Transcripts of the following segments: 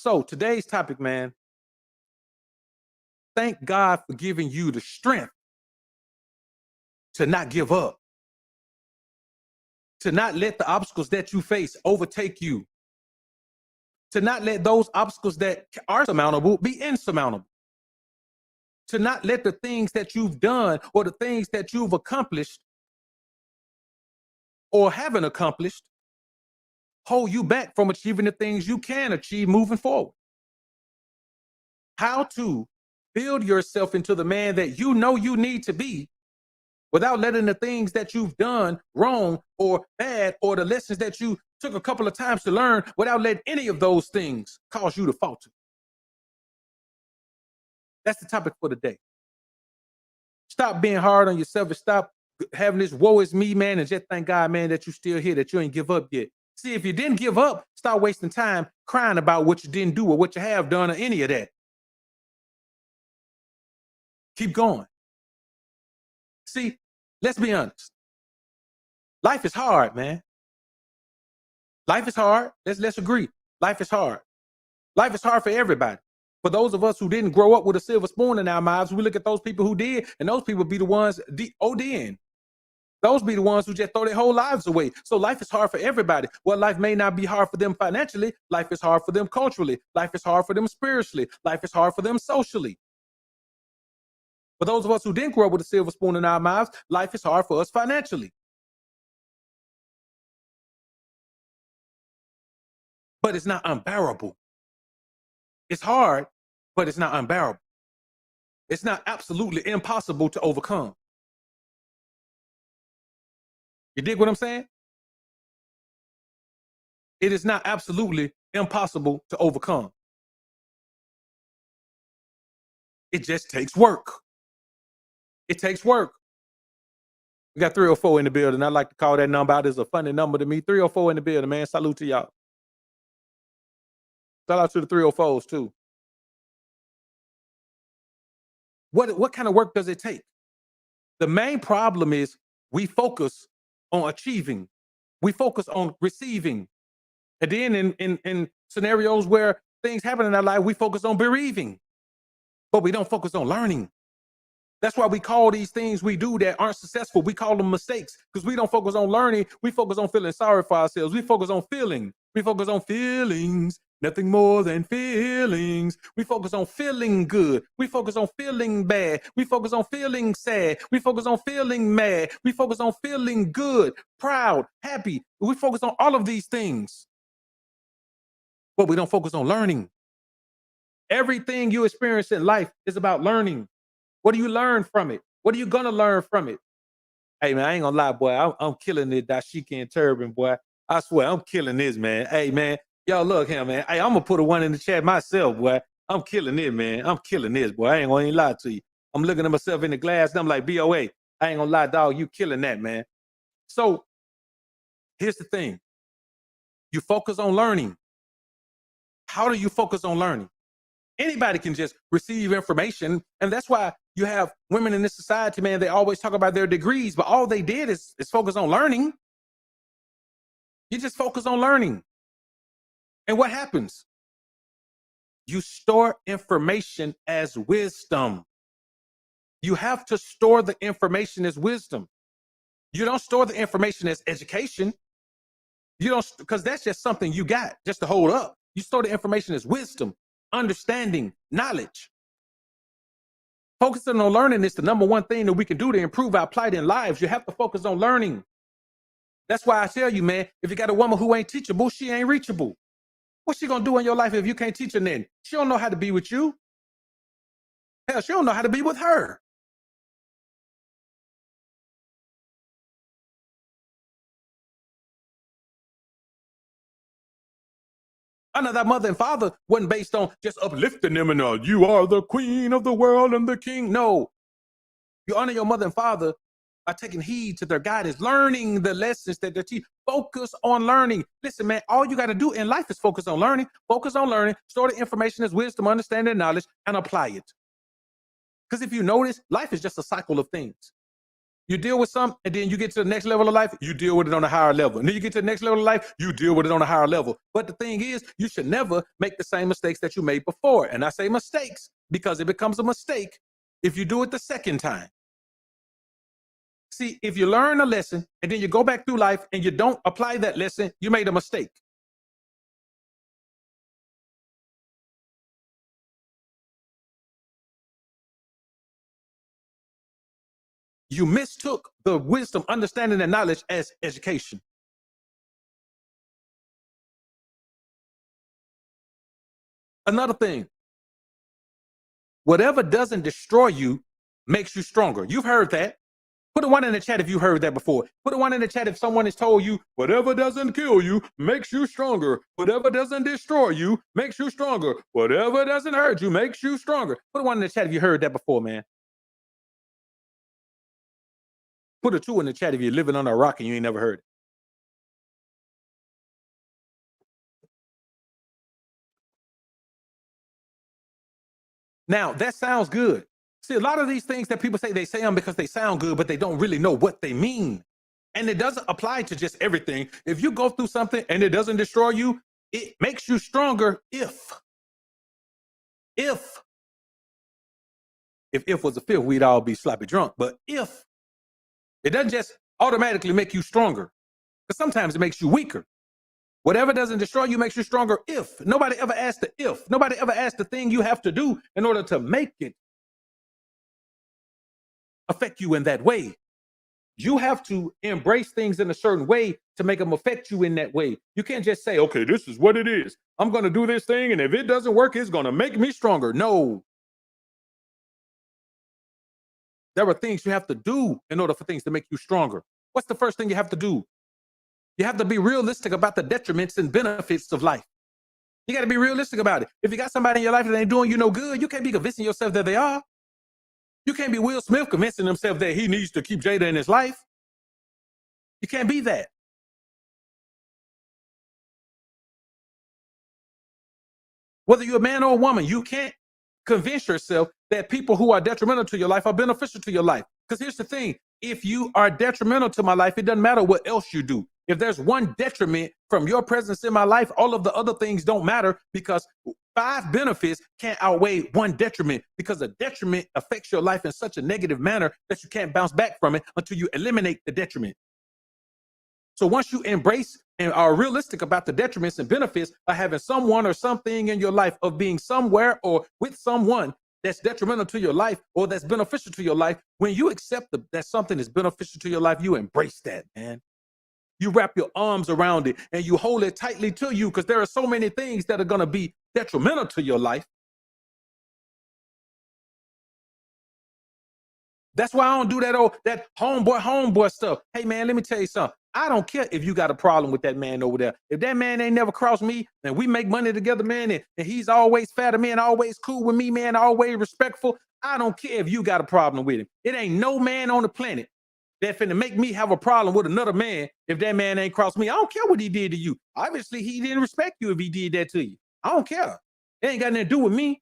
So today's topic, man, thank God for giving you the strength to not give up, to not let the obstacles that you face overtake you, to not let those obstacles that are surmountable be insurmountable, to not let the things that you've done or the things that you've accomplished or haven't accomplished hold you back from achieving the things you can achieve moving forward. How to build yourself into the man that you know you need to be without letting the things that you've done wrong or bad or the lessons that you took a couple of times to learn, without letting any of those things cause you to falter. That's the topic for the day. Stop being hard on yourself and stop having this woe is me, man, and just thank God, man, that you're still here, that you ain't give up yet. See, if you didn't give up, stop wasting time crying about what you didn't do or what you have done or any of that. Keep going. See, let's be honest. Life is hard, man. Life is hard. Let's agree. Life is hard. Life is hard for everybody. For those of us who didn't grow up with a silver spoon in our mouths, we look at those people who did, and those people be the ones ODing. Those be the ones who just throw their whole lives away. So life is hard for everybody. Well, life may not be hard for them financially. Life is hard for them culturally. Life is hard for them spiritually. Life is hard for them socially. For those of us who didn't grow up with a silver spoon in our mouths, life is hard for us financially. But it's not unbearable. It's hard, but it's not unbearable. It's not absolutely impossible to overcome. You dig what I'm saying? It is not absolutely impossible to overcome. It just takes work. It takes work. We got 304 in the building. I like to call that number out as a funny number to me. 304 in the building, man. Salute to y'all. Shout out to the 304s too. What kind of work does it take? The main problem is we focus on achieving. We focus on receiving. And then in scenarios where things happen in our life, we focus on bereaving. But we don't focus on learning. That's why we call these things we do that aren't successful, we call them mistakes, because we don't focus on learning. We focus on feeling sorry for ourselves. We focus on feeling. We focus on feelings, nothing more than feelings. We focus on feeling good. We focus on feeling bad. We focus on feeling sad. We focus on feeling mad. We focus on feeling good, proud, happy. We focus on all of these things, but we don't focus on learning. Everything you experience in life is about learning. What do you learn from it? What are you gonna learn from it? Hey man, I ain't gonna lie, boy. I'm killing this dashiki and turban, boy. I swear, I'm killing this, man. Hey man, y'all look here, man. Hey, I'm gonna put a one in the chat myself, boy. I'm killing it, man. I'm killing this, boy. I ain't gonna even lie to you. I'm looking at myself in the glass and I'm like, BOA. I ain't gonna lie, dog. You killing that, man. So here's the thing. You focus on learning. How do you focus on learning? Anybody can just receive information. And that's why you have women in this society, man, they always talk about their degrees, but all they did is focus on learning. You just focus on learning. And what happens? You store information as wisdom. You have to store the information as wisdom. You don't store the information as education. You don't, because that's just something you got just to hold up. You store the information as wisdom, understanding, knowledge. Focusing on learning is the number one thing that we can do to improve our plight in lives. You have to focus on learning. That's why I tell you, man, if you got a woman who ain't teachable, she ain't reachable. What's she gonna do in your life if you can't teach her then? She don't know how to be with you. Hell, she don't know how to be with her. I know that mother and father wasn't based on just uplifting them and you are the queen of the world and the king. No, you honor your mother and father by taking heed to their guidance, learning the lessons that they teach. Focus on learning. Listen, man, all you got to do in life is focus on learning. Focus on learning. Store the information as wisdom, understanding, knowledge, and apply it. Because if you notice, life is just a cycle of things. You deal with some, and then you get to the next level of life, you deal with it on a higher level. And then you get to the next level of life, you deal with it on a higher level. But the thing is, you should never make the same mistakes that you made before. And I say mistakes because it becomes a mistake if you do it the second time. See, if you learn a lesson and then you go back through life and you don't apply that lesson, you made a mistake. You mistook the wisdom, understanding, and knowledge as education. Another thing, whatever doesn't destroy you makes you stronger. You've heard that. Put a one in the chat if you heard that before. Put a one in the chat if someone has told you, whatever doesn't kill you makes you stronger. Whatever doesn't destroy you makes you stronger. Whatever doesn't hurt you makes you stronger. Put a one in the chat if you heard that before, man. Put a two in the chat if you're living on a rock and you ain't never heard it. Now, that sounds good. See, a lot of these things that people say, they say them because they sound good, but they don't really know what they mean. And it doesn't apply to just everything. If you go through something and it doesn't destroy you, it makes you stronger if was a fifth, we'd all be sloppy drunk. But if it doesn't just automatically make you stronger, because sometimes it makes you weaker. Whatever doesn't destroy you makes you stronger if. Nobody ever asked the if. Nobody ever asked the thing you have to do in order to make it affect you in that way. You have to embrace things in a certain way to make them affect you in that way. You can't just say, okay, this is what it is. I'm going to do this thing, and if it doesn't work, it's going to make me stronger. No. There are things you have to do in order for things to make you stronger. What's the first thing you have to do? You have to be realistic about the detriments and benefits of life. You got to be realistic about it. If you got somebody in your life that ain't doing you no good, you can't be convincing yourself that they are. You can't be Will Smith convincing himself that he needs to keep Jada in his life. You can't be that. Whether you're a man or a woman, you can't convince yourself that people who are detrimental to your life are beneficial to your life. Because here's the thing, if you are detrimental to my life, it doesn't matter what else you do. If there's one detriment from your presence in my life, all of the other things don't matter, because 5 benefits can't outweigh one detriment, because a detriment affects your life in such a negative manner that you can't bounce back from it until you eliminate the detriment. So once you embrace and are realistic about the detriments and benefits of having someone or something in your life, of being somewhere or with someone that's detrimental to your life or that's beneficial to your life, when you accept that something is beneficial to your life, you embrace that, man. You wrap your arms around it and you hold it tightly to you, because there are so many things that are going to be detrimental to your life. That's why I don't do that homeboy stuff. Hey, man, let me tell you something. I don't care if you got a problem with that man over there. If that man ain't never crossed me and we make money together, man, and he's always fair to me and always cool with me, man, always respectful, I don't care if you got a problem with him. It ain't no man on the planet that finna make me have a problem with another man if that man ain't crossed me. I don't care what he did to you. Obviously, he didn't respect you if he did that to you. I don't care. It ain't got nothing to do with me.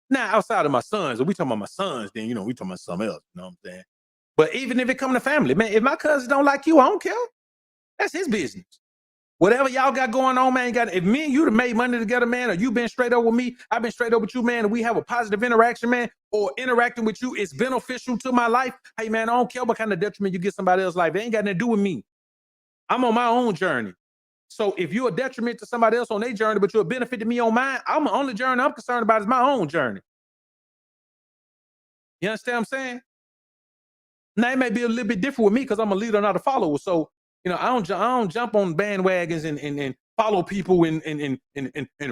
Now, outside of my sons, if we talking about my sons, then, we talking about something else, you know what I'm saying? But even if it come to family, man, if my cousins don't like you, I don't care. That's his business. Whatever y'all got going on, man, if me and you have made money together, man, or you been straight up with me, I've been straight up with you, man, and we have a positive interaction, man, or interacting with you is beneficial to my life, hey, man, I don't care what kind of detriment you get somebody else's life. It ain't got nothing to do with me. I'm on my own journey. So if you're a detriment to somebody else on their journey, but you're a benefit to me on mine, I'm the only journey I'm concerned about is my own journey. You understand what I'm saying? Now, it may be a little bit different with me because I'm a leader, not a follower. So, I don't jump on bandwagons and follow people and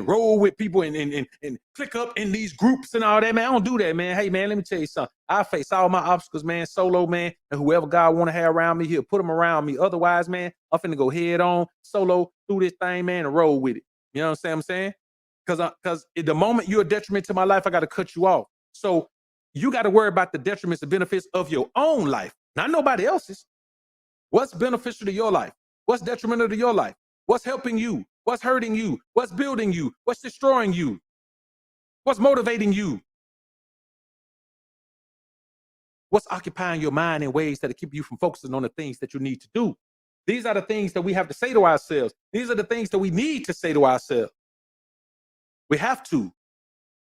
roll with people and click up in these groups and all that, man. I don't do that, man. Hey, man, let me tell you something. I face all my obstacles, man, solo, man, and whoever God want to have around me, he'll put them around me. Otherwise, man, I'm finna go head on, solo, through this thing, man, and roll with it. You know what I'm saying? Because the moment you're a detriment to my life, I got to cut you off. So you got to worry about the detriments and benefits of your own life, not nobody else's. What's beneficial to your life? What's detrimental to your life? What's helping you? What's hurting you? What's building you? What's destroying you? What's motivating you? What's occupying your mind in ways that keep you from focusing on the things that you need to do? These are the things that we have to say to ourselves. These are the things that we need to say to ourselves. We have to.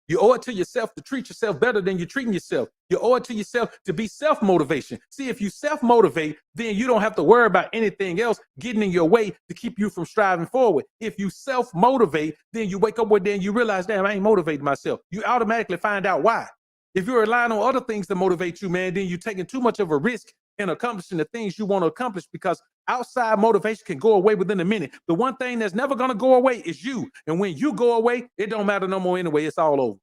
You owe it to yourself to treat yourself better than you're treating yourself. You owe it to yourself to be self-motivation. See, if you self-motivate, then you don't have to worry about anything else getting in your way to keep you from striving forward. If you self-motivate, then you wake up one day and you realize, damn, I ain't motivating myself. You automatically find out why. If you're relying on other things to motivate you, man, then you're taking too much of a risk in accomplishing the things you want to accomplish, because outside motivation can go away within a minute. The one thing that's never going to go away is you. And when you go away, it don't matter no more anyway. It's all over.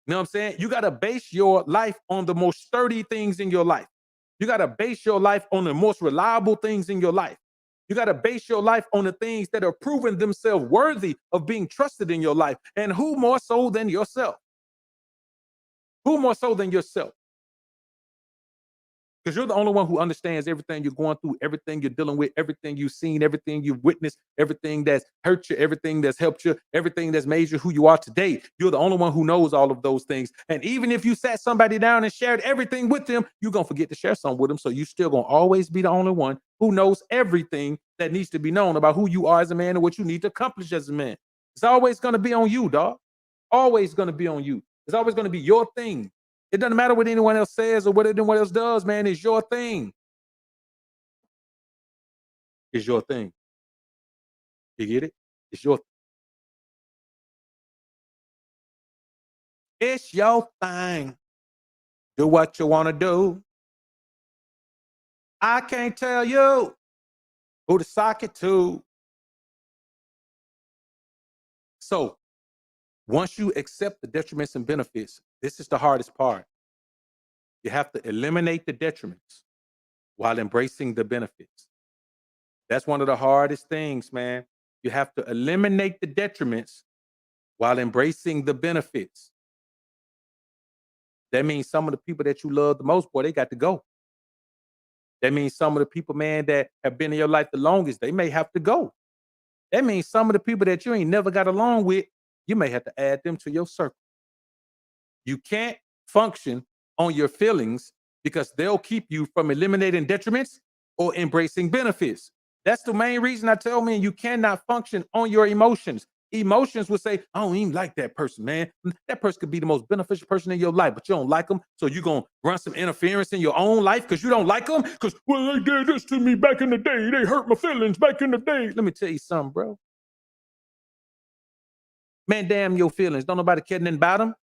You know what I'm saying? You got to base your life on the most sturdy things in your life. You got to base your life on the most reliable things in your life. You got to base your life on the things that are proving themselves worthy of being trusted in your life. And who more so than yourself? Who more so than yourself? Because you're the only one who understands everything you're going through, everything you're dealing with, everything you've seen, everything you've witnessed, everything that's hurt you, everything that's helped you, everything that's made you who you are today. You're the only one who knows all of those things. And even if you sat somebody down and shared everything with them, you're going to forget to share some with them. So you still going to always be the only one who knows everything that needs to be known about who you are as a man and what you need to accomplish as a man. It's always going to be on you, dog. Always going to be on you. It's always going to be your thing. It doesn't matter what anyone else says or what anyone else does, man. It's your thing. It's your thing. You get it? It's your It's your thing. Do what you want to do. I can't tell you who to sock it to. So once you accept the detriments and benefits, this is the hardest part. You have to eliminate the detriments while embracing the benefits. That's one of the hardest things, man. You have to eliminate the detriments while embracing the benefits. That means some of the people that you love the most, boy, they got to go. That means some of the people, man, that have been in your life the longest, they may have to go. That means some of the people that you ain't never got along with, you may have to add them to your circle. You can't function on your feelings because they'll keep you from eliminating detriments or embracing benefits. That's the main reason I tell men you cannot function on your emotions. Emotions will say, I don't even like that person, man. That person could be the most beneficial person in your life, but you don't like them. So you're going to run some interference in your own life because you don't like them? Because, well, they did this to me back in the day. They hurt my feelings back in the day. Let me tell you something, bro. Man, damn your feelings. Don't nobody care nothing about them.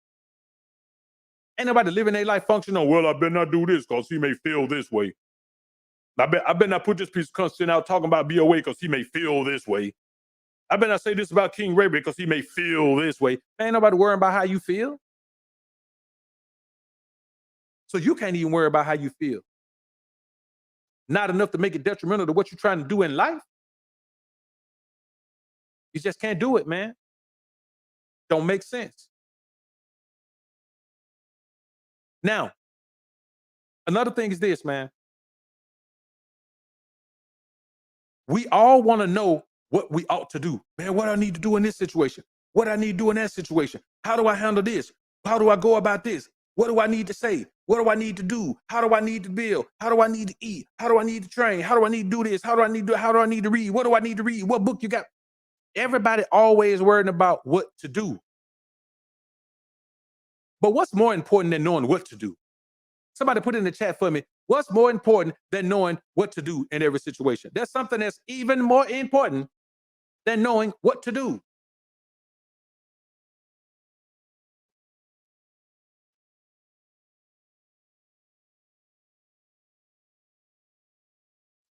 Ain't nobody living their life functioning. Well, I better not do this because he may feel this way. I better not put this piece of content out talking about BOA because he may feel this way. I better not say this about King Ray because he may feel this way. Ain't nobody worrying about how you feel. So you can't even worry about how you feel. Not enough to make it detrimental to what you're trying to do in life. You just can't do it, man. Don't make sense. Now, another thing is this, man. We all want to know what we ought to do. Man, what I need to do in this situation? What I need to do in that situation? How do I handle this? How do I go about this? What do I need to say? What do I need to do? How do I need to build? How do I need to eat? How do I need to train? How do I need to do this? How do I need to do? How do I need to read? What do I need to read? What book you got? Everybody always worrying about what to do. But what's more important than knowing what to do? Somebody put in the chat for me. What's more important than knowing what to do in every situation? There's something that's even more important than knowing what to do.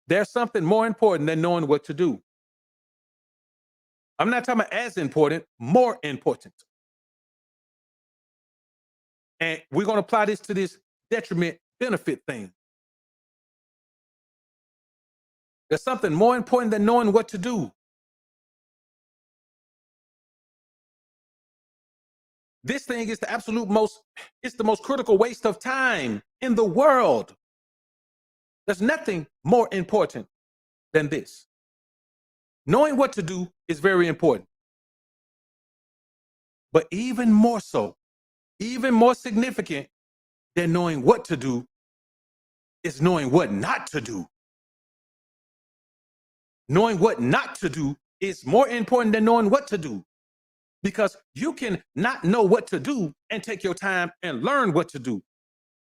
There's something more important than knowing what to do. I'm not talking about as important, more important. And we're going to apply this to this detriment benefit thing. There's something more important than knowing what to do. This thing is the absolute most, it's the most critical waste of time in the world. There's nothing more important than this. Knowing what to do is very important. But even more so, even more significant than knowing what to do is knowing what not to do. Knowing what not to do is more important than knowing what to do, because you can not know what to do and take your time and learn what to do.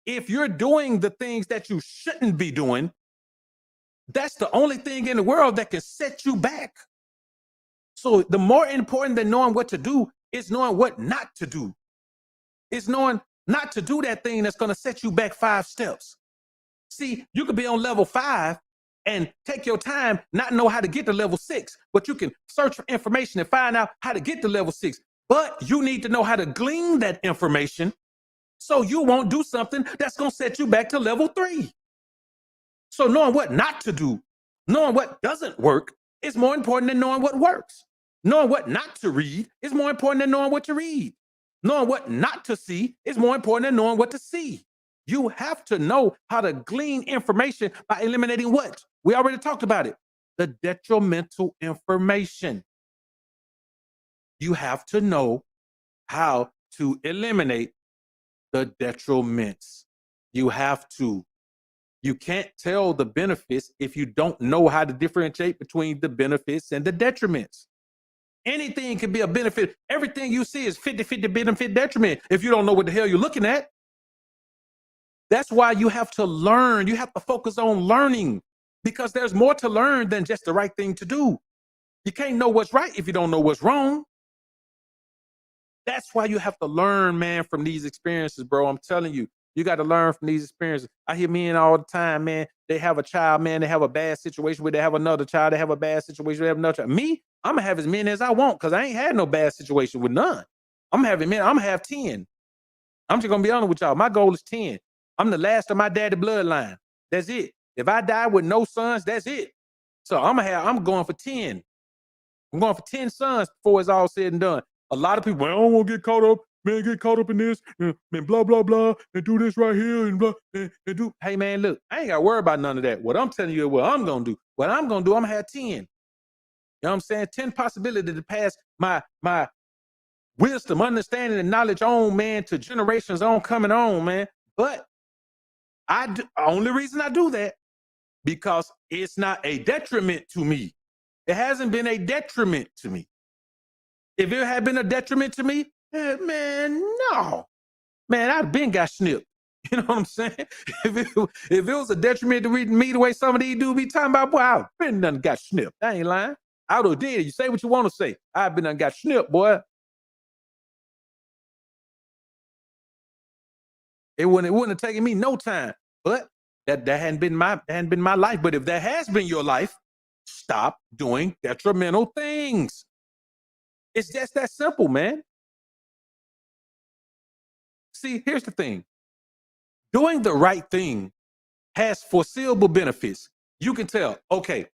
If you're doing the things that you shouldn't be doing, that's the only thing in the world that can set you back. So the more important than knowing what to do is knowing what not to do. It's knowing not to do that thing that's going to set you back 5 steps. See, you could be on level 5 and take your time, not know how to get to level 6, but you can search for information and find out how to get to level 6. But you need to know how to glean that information so you won't do something that's going to set you back to level 3. So knowing what not to do, knowing what doesn't work is more important than knowing what works. Knowing what not to read is more important than knowing what to read. Knowing what not to see is more important than knowing what to see. You have to know how to glean information by eliminating what? We already talked about it. The detrimental information. You have to know how to eliminate the detriments. You have to. You can't tell the benefits if you don't know how to differentiate between the benefits and the detriments. Anything can be a benefit. Everything you see is 50-50 benefit detriment if you don't know what the hell you're looking at. That's why you have to learn. You have to focus on learning, because there's more to learn than just the right thing to do. You can't know what's right if you don't know what's wrong. That's why you have to learn, man, from these experiences, bro. I'm telling you, you got to learn from these experiences. I hear men all the time, man. They have a child, man. They have a bad situation where they have another child. They have a bad situation. They have another child. Me, I'm going to have as many as I want, because I ain't had no bad situation with none. I'm going to have 10. I'm just going to be honest with y'all. My goal is 10. I'm the last of my daddy bloodline. That's it. If I die with no sons, that's it. So I'm going for 10. I'm going for 10 sons before it's all said and done. A lot of people, I don't want to get caught up in this, and blah, blah, blah, and do this right here, and blah, and do. Hey, man, look, I ain't got to worry about none of that. What I'm telling you is what I'm going to do. What I'm going to do, I'm going to have 10. You know what I'm saying? 10 possibilities to pass my wisdom, understanding, and knowledge on, man, to generations on coming on, man. But only reason I do that, because it's not a detriment to me. It hasn't been a detriment to me. If it had been a detriment to me, man, no. Man, I'd been got snipped. You know what I'm saying? If it was a detriment to me the way some of these dudes be talking about, boy, I'd been done got snipped. I ain't lying. I would have did. You say what you want to say. I've been done got snipped, boy. It wouldn't have taken me no time. But that hadn't been my life. But if that has been your life, stop doing detrimental things. It's just that simple, man. See, here's the thing. Doing the right thing has foreseeable benefits. You can tell, okay,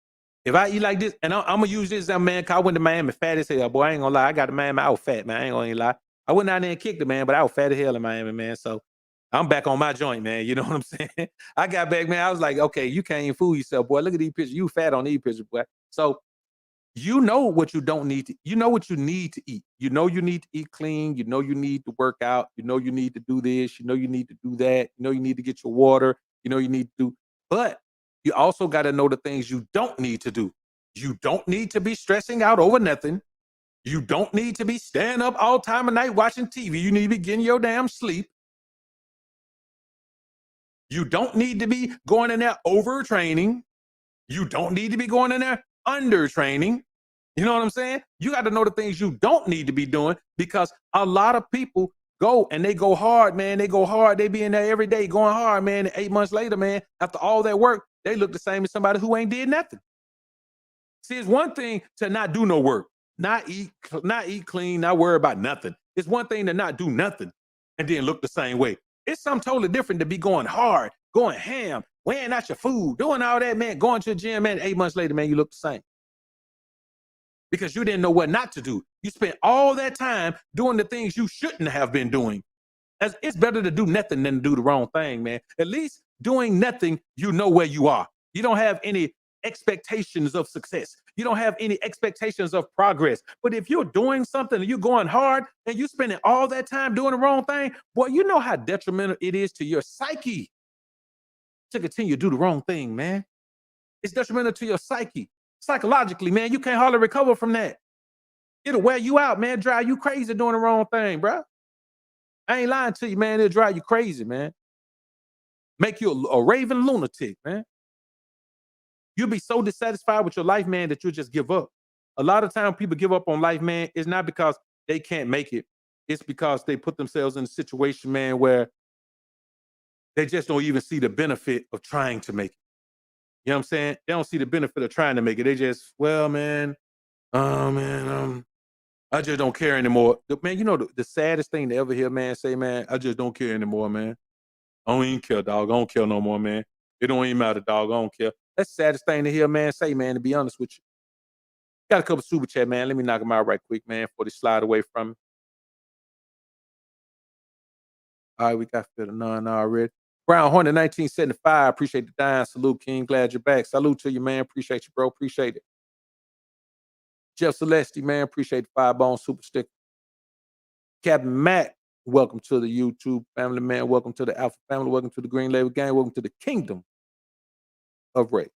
if I eat like this, and I'm going to use this as man, because I went to Miami fat as hell. Boy, I ain't going to lie. I got to Miami. I was fat, man. I ain't going to lie. I went down there and kicked it, man, but I was fat as hell in Miami, man. So I'm back on my joint, man. You know what I'm saying? I got back, man. I was like, okay, you can't even fool yourself, boy. Look at these pictures. You fat on these pictures, boy. So you know what you don't need to, you know what you need to eat. You know you need to eat clean. You know you need to work out. You know you need to do this. You know you need to do that. You know you need to get your water. You know you need to do, but you also got to know the things you don't need to do. You don't need to be stressing out over nothing. You don't need to be staying up all time of night watching TV. You need to be getting your damn sleep. You don't need to be going in there overtraining. You don't need to be going in there under training. You know what I'm saying? You got to know the things you don't need to be doing, because a lot of people go and they go hard, man. They go hard. They be in there every day going hard, man. And 8 months later, man, after all that work, they look the same as somebody who ain't did nothing. See, it's one thing to not do no work, not eat clean, not worry about nothing. It's one thing to not do nothing and then look the same way. It's something totally different to be going hard, going ham, weighing out your food, doing all that, man, going to the gym, man. 8 months later, man, you look the same. Because you didn't know what not to do. You spent all that time doing the things you shouldn't have been doing. It's better to do nothing than to do the wrong thing, man. At least doing nothing, you know where you are. You don't have any expectations of success. You don't have any expectations of progress. But if you're doing something and you're going hard and you're spending all that time doing the wrong thing, boy, you know how detrimental it is to your psyche to continue to do the wrong thing, man. It's detrimental to your psyche. Psychologically, man, you can't hardly recover from that. It'll wear you out, man, drive you crazy doing the wrong thing, bro. I ain't lying to you, man. It'll drive you crazy, man. Make you a raving lunatic, man. You'll be so dissatisfied with your life, man, that you'll just give up. A lot of time people give up on life, man, it's not because they can't make it. It's because they put themselves in a situation, man, where they just don't even see the benefit of trying to make it. You know what I'm saying? They don't see the benefit of trying to make it. They just, well, man, oh man, I just don't care anymore. Man, you know the saddest thing to ever hear a man say, man, I just don't care anymore, man. I don't even care, dog. I don't care no more, man. It don't even matter, dog. I don't care. That's the saddest thing to hear a man say, man, to be honest with you. Got a couple super chat, man. Let me knock them out right quick, man, before they slide away from me. All right, we got fit none already. Brown Hornet 1975. Appreciate the dime. Salute, King. Glad you're back. Salute to you, man. Appreciate you, bro. Appreciate it. Jeff Celeste, man. Appreciate the 5-bone super sticker. Captain Matt, welcome to the YouTube family, man. Welcome to the Alpha family. Welcome to the Green Label Gang. Welcome to the Kingdom of Ray.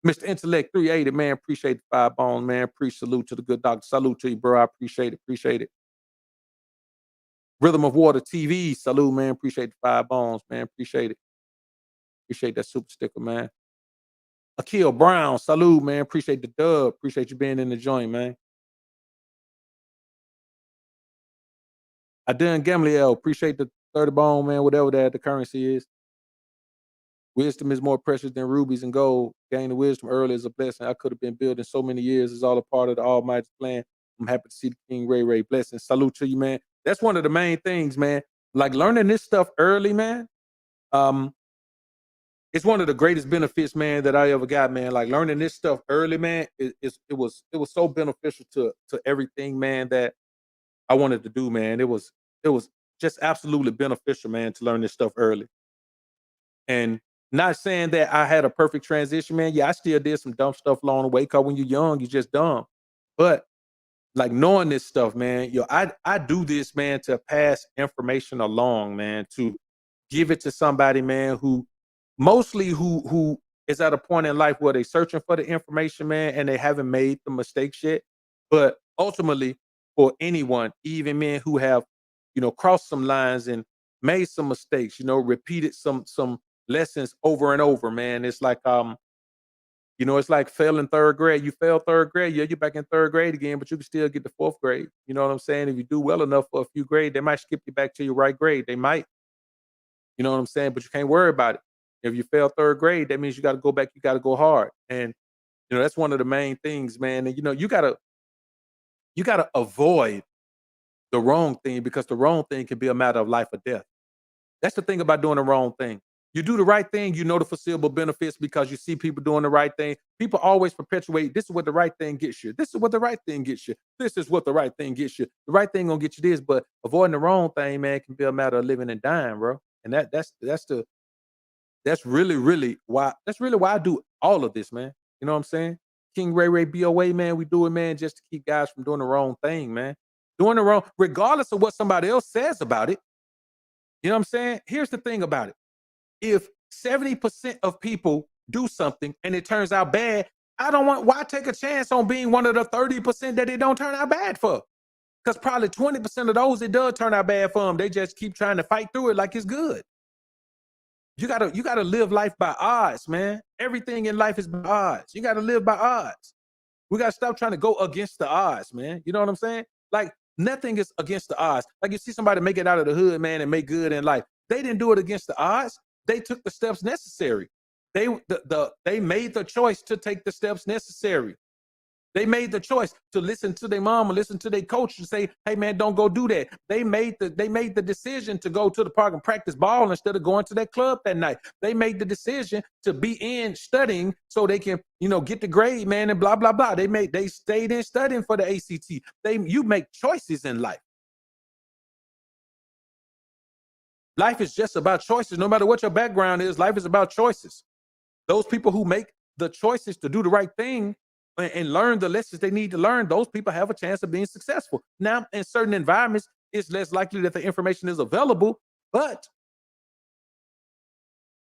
Mr. Intellect 380, man. Appreciate the 5-bone, man. Salute to the good doctor. Salute to you, bro. I appreciate it. Appreciate it. Rhythm of Water TV. Salute, man. Appreciate the 5 bones, man. Appreciate it. Appreciate that super sticker, man. Akil Brown. Salute, man. Appreciate the dub. Appreciate you being in the joint, man. Adan Gamliel. Appreciate the 30 bone, man. Whatever that the currency is. Wisdom is more precious than rubies and gold. Gain the wisdom early is a blessing. I could have been building so many years. It's all a part of the Almighty's plan. I'm happy to see the King Ray blessings. Salute to you, man. That's one of the main things, man. Like learning this stuff early, man. It's one of the greatest benefits, man, that I ever got, man. Like learning this stuff early, man. It was so beneficial to everything, man, that I wanted to do, man. It was just absolutely beneficial, man, to learn this stuff early. And not saying that I had a perfect transition, man. Yeah, I still did some dumb stuff along the way. Cause when you're young, you're just dumb. But like knowing this stuff, man, I do this, man, to pass information along, man, to give it to somebody, man, who is at a point in life where they're searching for the information, man, and they haven't made the mistakes yet. But ultimately, for anyone, even men who have, crossed some lines and made some mistakes, repeated some lessons over and over, man. It's like it's like failing third grade. You fail third grade, yeah, you're back in third grade again, but you can still get the fourth grade. You know what I'm saying? If you do well enough for a few grades, they might skip you back to your right grade. They might. You know what I'm saying? But you can't worry about it. If you fail third grade, that means you got to go back. You got to go hard. And that's one of the main things, man. And you gotta avoid the wrong thing, because the wrong thing can be a matter of life or death. That's the thing about doing the wrong thing. You do the right thing, the foreseeable benefits because you see people doing the right thing. People always perpetuate, this is what the right thing gets you. This is what the right thing gets you. This is what the right thing gets you. The right thing gonna get you this, but avoiding the wrong thing, man, can be a matter of living and dying, bro. And that's really why I do all of this, man. You know what I'm saying? King Ray BOA, man, we do it, man, just to keep guys from doing the wrong thing, man. Doing the wrong, regardless of what somebody else says about it. You know what I'm saying? Here's the thing about it. If 70% of people do something and it turns out bad, why take a chance on being one of the 30% that it don't turn out bad for? Because probably 20% of those it does turn out bad for them. They just keep trying to fight through it like it's good. You gotta live life by odds, man. Everything in life is by odds. You gotta live by odds. We gotta stop trying to go against the odds, man. You know what I'm saying? Like nothing is against the odds. Like you see somebody make it out of the hood, man, and make good in life. They didn't do it against the odds. They took the steps necessary. They made the choice to take the steps necessary. They made the choice to listen to their mom or listen to their coach and say, hey man, don't go do that. They made the decision to go to the park and practice ball instead of going to that club that night. They made the decision to be in studying so they can, get the grade, man, and blah, blah, blah. They stayed in studying for the ACT. You make choices in life. Life is just about choices. No matter what your background is, life is about choices. Those people who make the choices to do the right thing and learn the lessons they need to learn, those people have a chance of being successful. Now, in certain environments, it's less likely that the information is available, but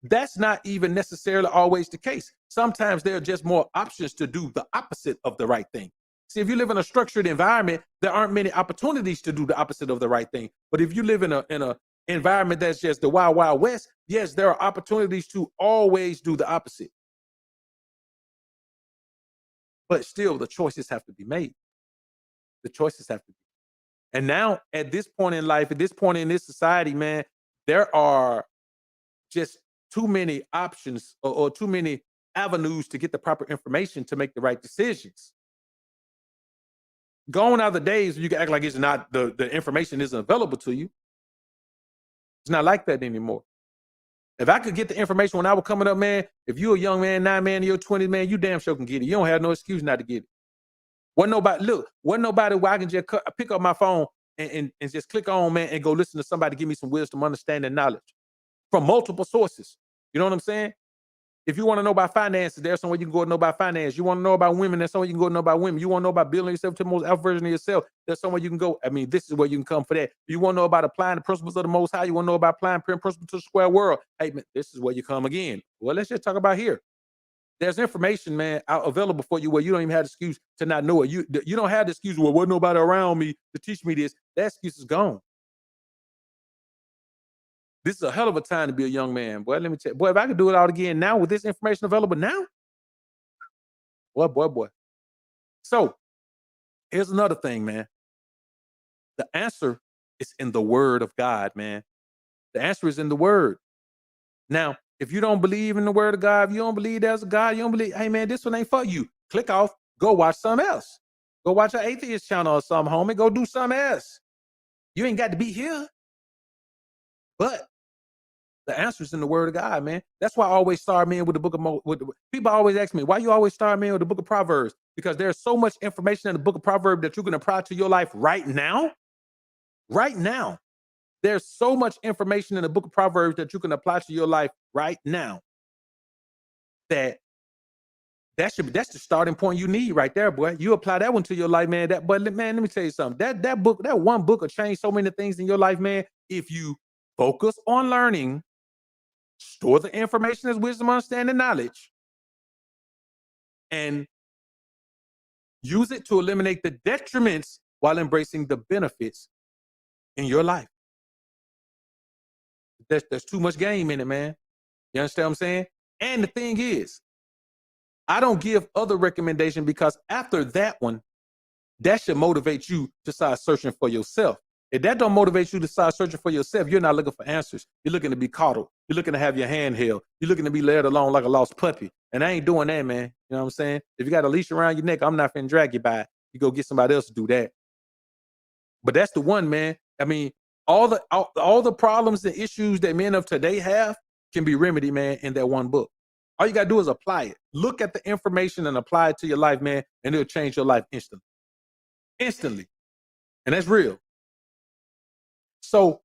that's not even necessarily always the case. Sometimes there are just more options to do the opposite of the right thing. See, if you live in a structured environment, there aren't many opportunities to do the opposite of the right thing. But if you live in a environment that's just the wild, wild west, yes, there are opportunities to always do the opposite. But still, the choices have to be made. The choices have to be. And now, at this point in life, at this point in this society, man, there are just too many options or too many avenues to get the proper information to make the right decisions. Gone are the days where you can act like it's not the information isn't available to you. It's not like that anymore. If I could get the information when I was coming up, man, if you're a young man, now man, in your 20s, man, you damn sure can get it. You don't have no excuse not to get it. Wasn't nobody where I can just pick up my phone and just click on, man, and go listen to somebody give me some wisdom, understanding, knowledge from multiple sources. You know what I'm saying? If you want to know about finances, there's somewhere you can go to know about finance. You want to know about women, there's somewhere you can go to know about women. You want to know about building yourself to the most alpha version of yourself, there's somewhere you can go. I mean, this is where you can come for that. You want to know about applying the principles of the Most High. You want to know about applying principles to the square world. Hey, man, this is where you come again. Well, let's just talk about here. There's information, man, out available for you where you don't even have the excuse to not know it. You don't have the excuse, well, wasn't nobody around me to teach me this. That excuse is gone. This is a hell of a time to be a young man. Boy, let me tell you. Boy, if I could do it all again now with this information available now, boy. So here's another thing, man. The answer is in the word of God, man. The answer is in the word. Now, if you don't believe in the word of God, if you don't believe there's a God, you don't believe, hey man, this one ain't for you. Click off, go watch something else. Go watch an atheist channel or something, homie. Go do something else. You ain't got to be here. But the answer is in the word of God, man. That's why I always start, man, with the book of people always ask me, why you always start, man, with the book of Proverbs? Because there's so much information in the book of Proverbs that you can apply to your life right now. Right now. There's so much information in the book of Proverbs that you can apply to your life right now. That's the starting point you need right there, boy. You apply that one to your life, man. But man, let me tell you something. That one book will change so many things in your life, man. If you focus on learning, store the information as wisdom, understanding, knowledge, and use it to eliminate the detriments while embracing the benefits in your life. There's too much game in it, man. You understand what I'm saying? And the thing is, I don't give other recommendation because after that one, that should motivate you to start searching for yourself. If that don't motivate you to start searching for yourself, you're not looking for answers. You're looking to be coddled. You're looking to have your hand held. You're looking to be led along like a lost puppy. And I ain't doing that, man. You know what I'm saying? If you got a leash around your neck, I'm not finna drag you by it. You go get somebody else to do that. But that's the one, man. I mean, all the problems and issues that men of today have can be remedied, man, in that one book. All you gotta do is apply it. Look at the information and apply it to your life, man, and it'll change your life instantly. Instantly. And that's real. So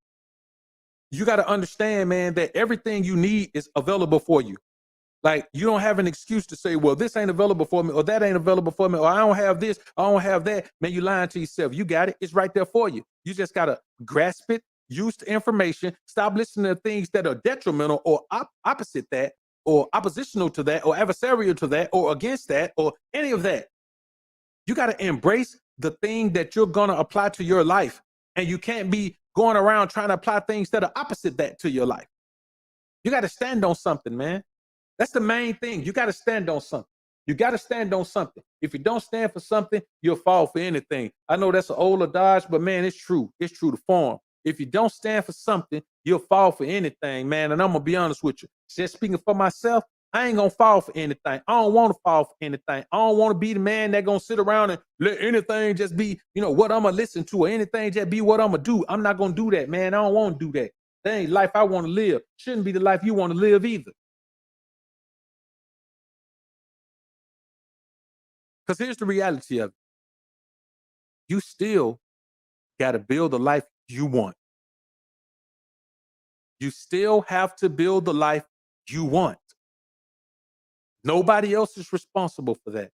you got to understand, man, that everything you need is available for you. Like, you don't have an excuse to say, well, this ain't available for me, or that ain't available for me, or I don't have this, I don't have that. Man, you lying to yourself. You got it. It's right there for you. You just got to grasp it, use the information, stop listening to things that are detrimental or opposite that, or oppositional to that, or adversarial to that, or against that, or any of that. You got to embrace the thing that you're going to apply to your life. And you can't be going around trying to apply things that are opposite that to your life. You got to stand on something, man. That's the main thing. You got to stand on something. You got to stand on something. If you don't stand for something, you'll fall for anything. I know that's an old adage, but man, it's true. It's true to form. If you don't stand for something, you'll fall for anything, man. And I'm going to be honest with you. Just speaking for myself, I ain't going to fall for anything. I don't want to fall for anything. I don't want to be the man that going to sit around and let anything just be, what I'm going to listen to, or anything just be what I'm going to do. I'm not going to do that, man. I don't want to do that. That ain't life I want to live. Shouldn't be the life you want to live either. Because here's the reality of it. You still got to build the life you want. You still have to build the life you want. Nobody else is responsible for that.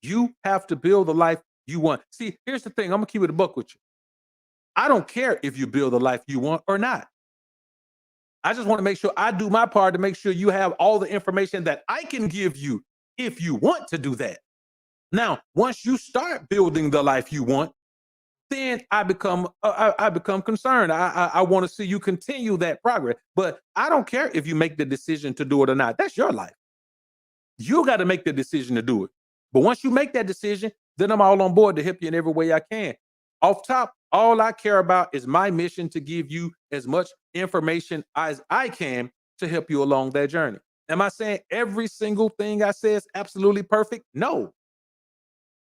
You have to build the life you want. See, here's the thing. I'm gonna keep it a buck with you. I don't care if you build the life you want or not. I just want to make sure I do my part to make sure you have all the information that I can give you if you want to do that. Now, once you start building the life you want, then I become concerned. I want to see you continue that progress. But I don't care if you make the decision to do it or not. That's your life. You got to make the decision to do it. But once you make that decision, then I'm all on board to help you in every way I can. Off top, all I care about is my mission to give you as much information as I can to help you along that journey. Am I saying every single thing I say is absolutely perfect? No.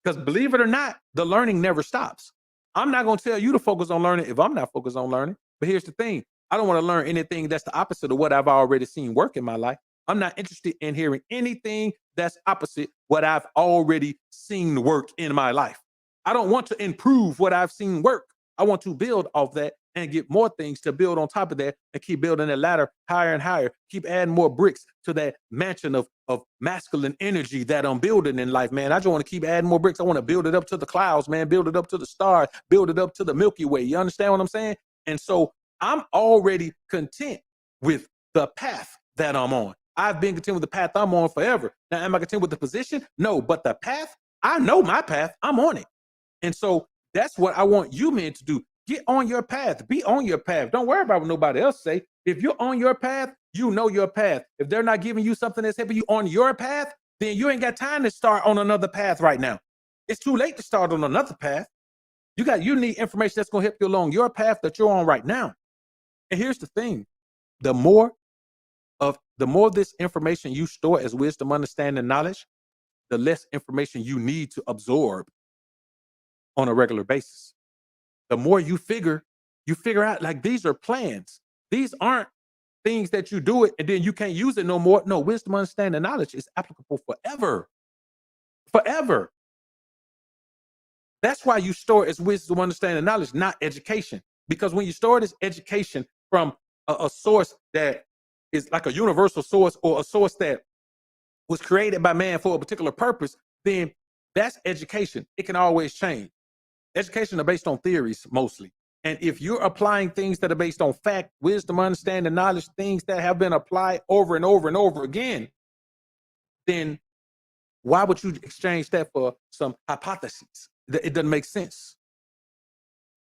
Because believe it or not, the learning never stops. I'm not going to tell you to focus on learning if I'm not focused on learning. But here's the thing, I don't want to learn anything that's the opposite of what I've already seen work in my life. I'm not interested in hearing anything that's opposite what I've already seen work in my life. I don't want to improve what I've seen work. I want to build off that and get more things to build on top of that and keep building that ladder higher and higher. Keep adding more bricks to that mansion of masculine energy that I'm building in life, man. I just want to keep adding more bricks. I want to build it up to the clouds, man. Build it up to the stars. Build it up to the Milky Way. You understand what I'm saying? And so I'm already content with the path that I'm on. I've been content with the path I'm on forever. Now, am I content with the position? No, but the path, I know my path. I'm on it. And so that's what I want you men to do. Get on your path. Be on your path. Don't worry about what nobody else say. If you're on your path, you know your path. If they're not giving you something that's helping you on your path, then you ain't got time to start on another path right now. It's too late to start on another path. You need information that's going to help you along your path that you're on right now. And here's the thing. The more this information you store as wisdom, understanding, knowledge, the less information you need to absorb on a regular basis. The more you figure out like these are plans. These aren't things that you do it and then you can't use it no more. No, wisdom, understanding, knowledge is applicable forever. Forever. That's why you store it as wisdom, understanding, knowledge, not education. Because when you store it as education from a source that is like a universal source or a source that was created by man for a particular purpose, then that's education. It can always change. Education are based on theories mostly. And if you're applying things that are based on fact, wisdom, understanding, knowledge, things that have been applied over and over and over again, then why would you exchange that for some hypotheses? It doesn't make sense.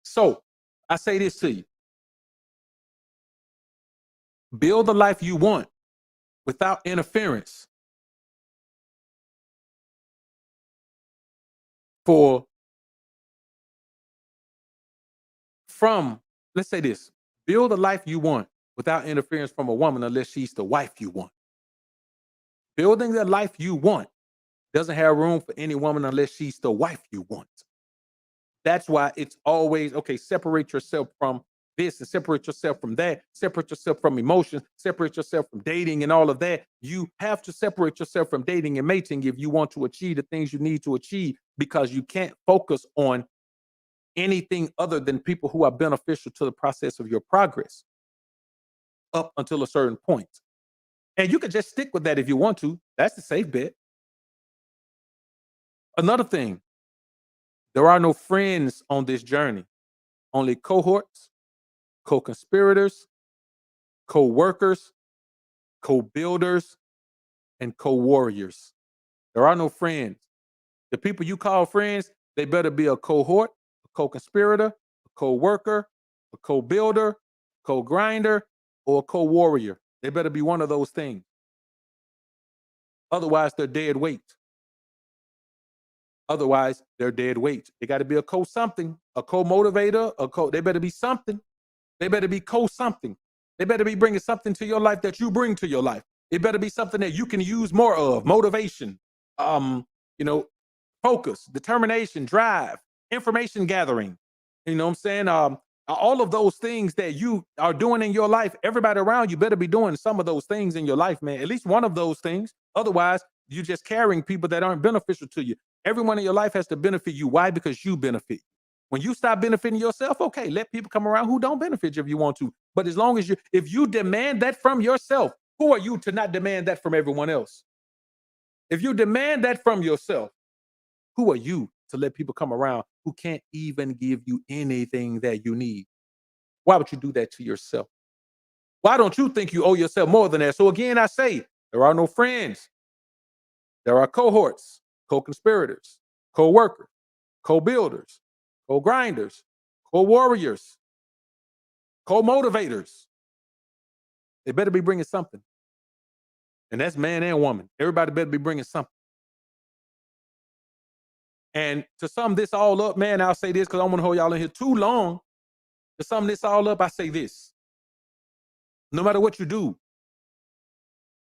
So I say this to you. Build the life you want without interference let's say this, build the life you want without interference from a woman unless she's the wife you want. Building the life you want doesn't have room for any woman unless she's the wife you want. That's why it's always, okay, separate yourself from this and separate yourself from that, separate yourself from emotions, separate yourself from dating and all of that. You have to separate yourself from dating and mating if you want to achieve the things you need to achieve, because you can't focus on anything other than people who are beneficial to the process of your progress up until a certain point. And you can just stick with that if you want to. That's the safe bet. Another thing, there are no friends on this journey, only cohorts, co-conspirators, co-workers, co-builders, and co-warriors. There are no friends. The people you call friends, they better be a cohort, a co-conspirator, a co-worker, a co-builder, co-grinder, or a co-warrior. They better be one of those things. Otherwise, they're dead weight. Otherwise, they're dead weight. They got to be a co-something, a co-motivator, they better be something. They better be co-something. They better be bringing something to your life that you bring to your life. It better be something that you can use more of, motivation, focus, determination, drive, information gathering. You know what I'm saying? All of those things that you are doing in your life, everybody around you better be doing some of those things in your life, man. At least one of those things. Otherwise, you're just carrying people that aren't beneficial to you. Everyone in your life has to benefit you. Why? Because you benefit. When you stop benefiting yourself, okay, let people come around who don't benefit you if you want to. But as long as if you demand that from yourself, who are you to not demand that from everyone else? If you demand that from yourself, Who are you to let people come around who can't even give you anything that you need? Why would you do that to yourself? Why don't you think you owe yourself more than that? So again, I say there are no friends. There are cohorts, co-conspirators, co-workers, co-builders, co-grinders, co-warriors, co-motivators. They better be bringing something. And that's man and woman. Everybody better be bringing something. And to sum this all up, man, I'll say this because I don't want to hold y'all in here too long. To sum this all up, I say this. No matter what you do,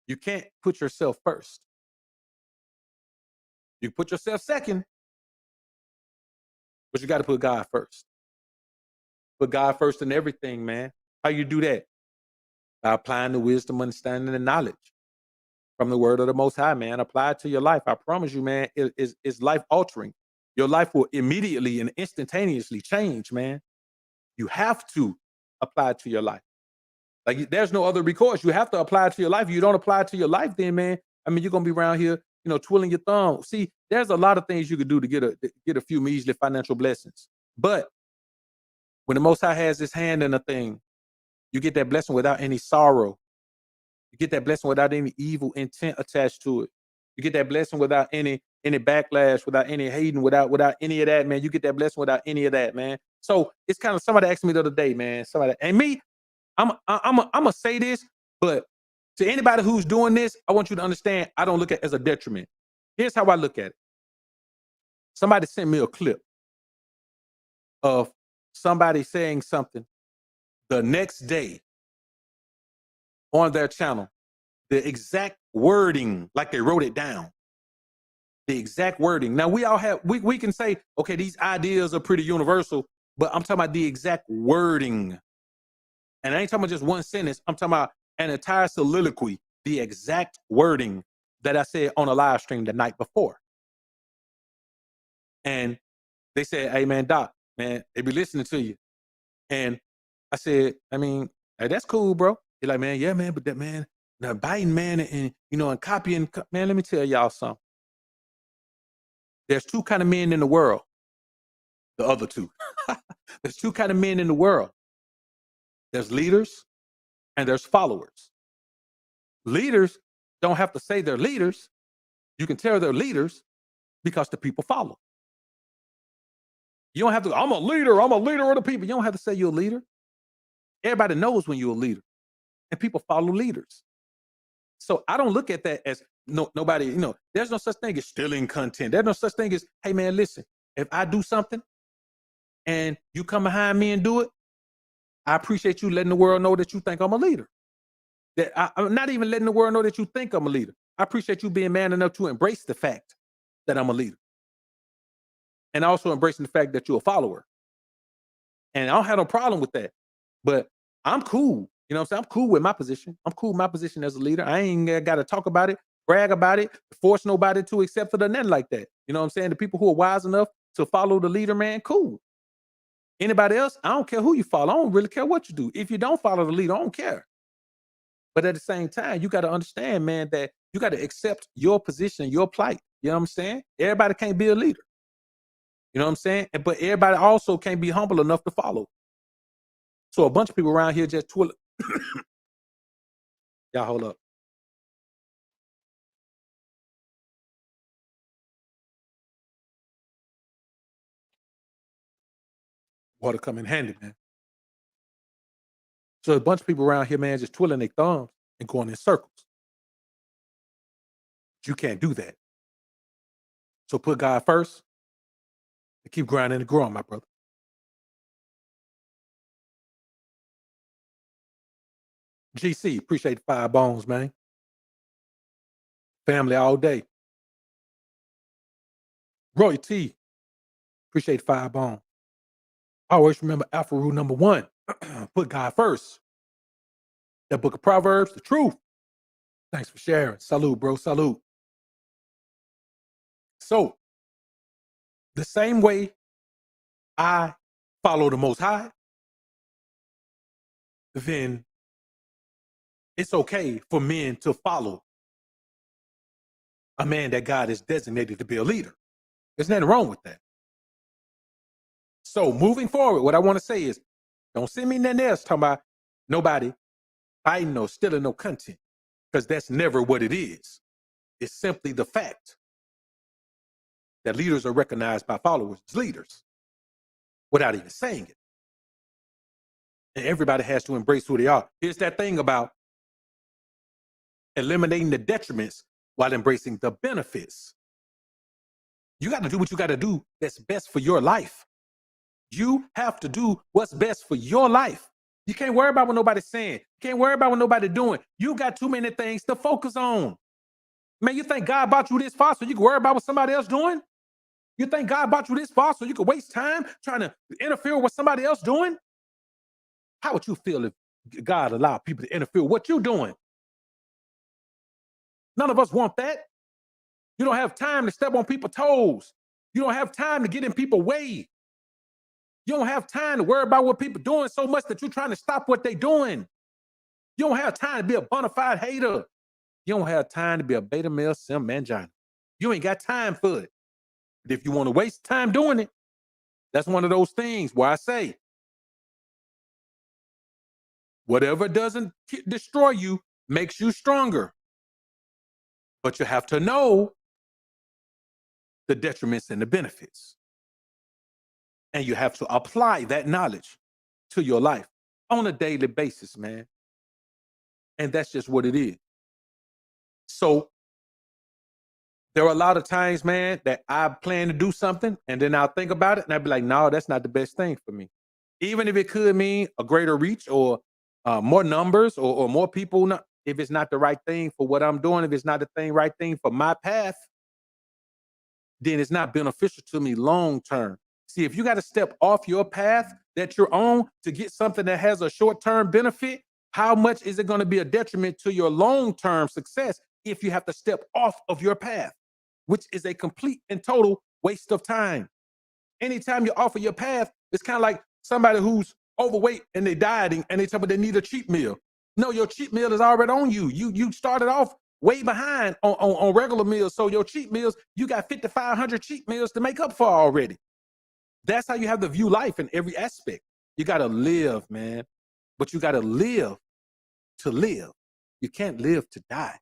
you can't put yourself first. You can put yourself second, but you got to put God first. Put God first in everything, man. How you do that? By applying the wisdom, understanding, and knowledge from the word of the Most High, man. Apply it to your life. I promise you, man, it's life altering. Your life will immediately and instantaneously change, man. You have to apply it to your life. Like there's no other recourse. You have to apply it to your life. If you don't apply it to your life, then man, I mean, you're gonna be around here, twiddling your thumb. See, there's a lot of things you could do to get a few measly financial blessings. But when the Most High has His hand in a thing, you get that blessing without any sorrow. You get that blessing without any evil intent attached to it. You get that blessing without any backlash, without any hating, without any of that, man. You get that blessing without any of that, man. So it's kind of somebody asked me the other day, man. And me, I'm gonna say this, but to anybody who's doing this, I want you to understand I don't look at it as a detriment. Here's how I look at it. Somebody sent me a clip of somebody saying something the next day on their channel, the exact wording, like they wrote it down. The exact wording. Now we all have, we can say, okay, these ideas are pretty universal, but I'm talking about the exact wording. And I ain't talking about just one sentence. I'm talking about an entire soliloquy, the exact wording that I said on a live stream the night before. And they said, hey man, Doc, man, they be listening to you. And I said, I mean, hey, that's cool, bro. You're like, man, yeah, man, but that man, now Biden, man, and copying, man, let me tell y'all something. There's two kind of men in the world. The other two. There's two kind of men in the world. There's leaders and there's followers. Leaders don't have to say they're leaders. You can tell they're leaders because the people follow. You don't have to, I'm a leader of the people. You don't have to say you're a leader. Everybody knows when you're a leader. And people follow leaders. So I don't look at that as nobody, there's no such thing as stealing content. There's no such thing as, hey man, listen, if I do something and you come behind me and do it, I appreciate you letting the world know that you think I'm a leader. That I'm not even letting the world know that you think I'm a leader. I appreciate you being man enough to embrace the fact that I'm a leader. And also embracing the fact that you're a follower. And I don't have no problem with that. But I'm cool. You know what I'm saying? I'm cool with my position. I'm cool with my position as a leader. I ain't got to talk about it, brag about it, force nobody to accept it or nothing like that. You know what I'm saying? The people who are wise enough to follow the leader, man, cool. Anybody else, I don't care who you follow. I don't really care what you do. If you don't follow the leader, I don't care. But at the same time, you got to understand, man, that you got to accept your position, your plight. You know what I'm saying? Everybody can't be a leader. You know what I'm saying? But everybody also can't be humble enough to follow. So a bunch of people around here just twirl. Y'all hold up. Water come in handy, man. So a bunch of people around here, man, just twirling their thumbs and going in circles. But you can't do that. So put God first and keep grinding and growing, my brother. GC, appreciate the 5 bones, man. Family all day. Roy T, appreciate the 5 bones. Always remember Alpha rule number 1. Put God first. That book of Proverbs, the truth. Thanks for sharing. Salute, bro. Salute. So, the same way I follow the Most High, then it's okay for men to follow a man that God has designated to be a leader. There's nothing wrong with that. So moving forward, what I want to say is, don't send me nothing else talking about nobody fighting or stealing no content, because that's never what it is. It's simply the fact that leaders are recognized by followers as leaders without even saying it. And everybody has to embrace who they are. Here's that thing about eliminating the detriments while embracing the benefits. You got to do what you got to do that's best for your life. You have to do what's best for your life. You can't worry about what nobody's saying. You can't worry about what nobody's doing. You got too many things to focus on. Man, you think God brought you this far so you can worry about what somebody else doing? You think God brought you this far so you can waste time trying to interfere with what somebody else doing? How would you feel if God allowed people to interfere with what you're doing? None of us want that. You don't have time to step on people's toes. You don't have time to get in people's way. You don't have time to worry about what people doing so much that you're trying to stop what they're doing. You don't have time to be a bona fide hater. You don't have time to be a beta male sim mangina. You ain't got time for it. But if you want to waste time doing it, that's one of those things where I say, whatever doesn't destroy you makes you stronger. But you have to know the detriments and the benefits. And you have to apply that knowledge to your life on a daily basis, man. And that's just what it is. So there are a lot of times, man, that I plan to do something and then I'll think about it and I'll be like, no, that's not the best thing for me. Even if it could mean a greater reach or more numbers or more people, if it's not the right thing for what I'm doing, if it's not the right thing for my path, then it's not beneficial to me long term. See, if you got to step off your path that you're on to get something that has a short-term benefit, how much is it going to be a detriment to your long-term success if you have to step off of your path, which is a complete and total waste of time. Anytime you're off of your path, it's kind of like somebody who's overweight and they're dieting and they tell me they need a cheat meal. No, your cheat meal is already on you. You started off way behind on regular meals. So your cheat meals, you got 5,500 cheat meals to make up for already. That's how you have to view life in every aspect. You got to live, man. But you got to live to live. You can't live to die.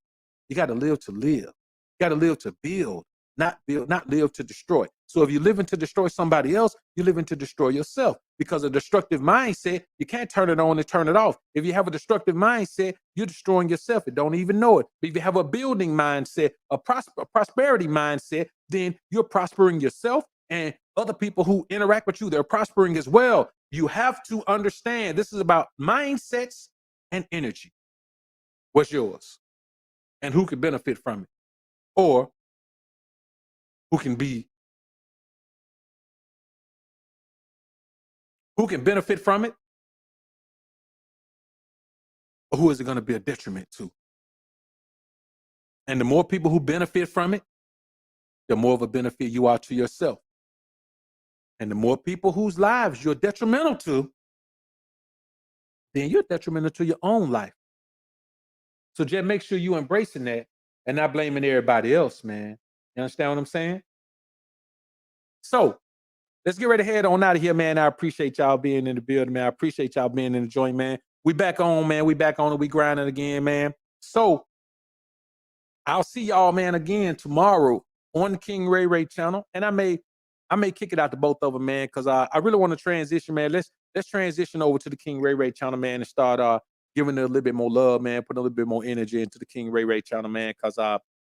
You got to live to live. You got to live to build, not live to destroy. So if you're living to destroy somebody else, you're living to destroy yourself. Because a destructive mindset, you can't turn it on and turn it off. If you have a destructive mindset, you're destroying yourself and don't even know it. But if you have a building mindset, a prosperity mindset, then you're prospering yourself and other people who interact with you, they're prospering as well. You have to understand this is about mindsets and energy. What's yours? And who can benefit from it? Or who can benefit from it? Or who is it going to be a detriment to? And the more people who benefit from it, the more of a benefit you are to yourself. And the more people whose lives you're detrimental to, then you're detrimental to your own life. So just make sure you're embracing that and not blaming everybody else, man. You understand what I'm saying? So let's get ready to head on out of here, man. I appreciate y'all being in the building, man. I appreciate y'all being in the joint, man. We back on, man. We back on it. We grinding again, man. So I'll see y'all, man, again tomorrow on the King Ray Ray channel. And I may kick it out to both of them, man, because I really want to transition, man. Let's transition over to the King Ray Ray channel, man, and start giving it a little bit more love, man, putting a little bit more energy into the King Ray Ray channel, man, because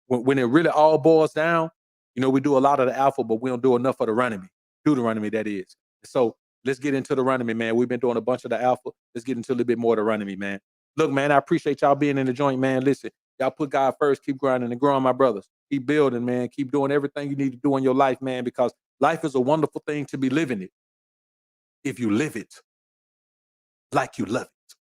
when it really all boils down, you know, we do a lot of the alpha, but we don't do enough of the running me. Do the running me, that is. So let's get into the running me, man. We've been doing a bunch of the alpha. Let's get into a little bit more of the running me, man. Look, man, I appreciate y'all being in the joint, man. Listen, y'all put God first. Keep grinding and growing, my brothers. Keep building, man. Keep doing everything you need to do in your life, man, because life is a wonderful thing to be living it if you live it like you love it.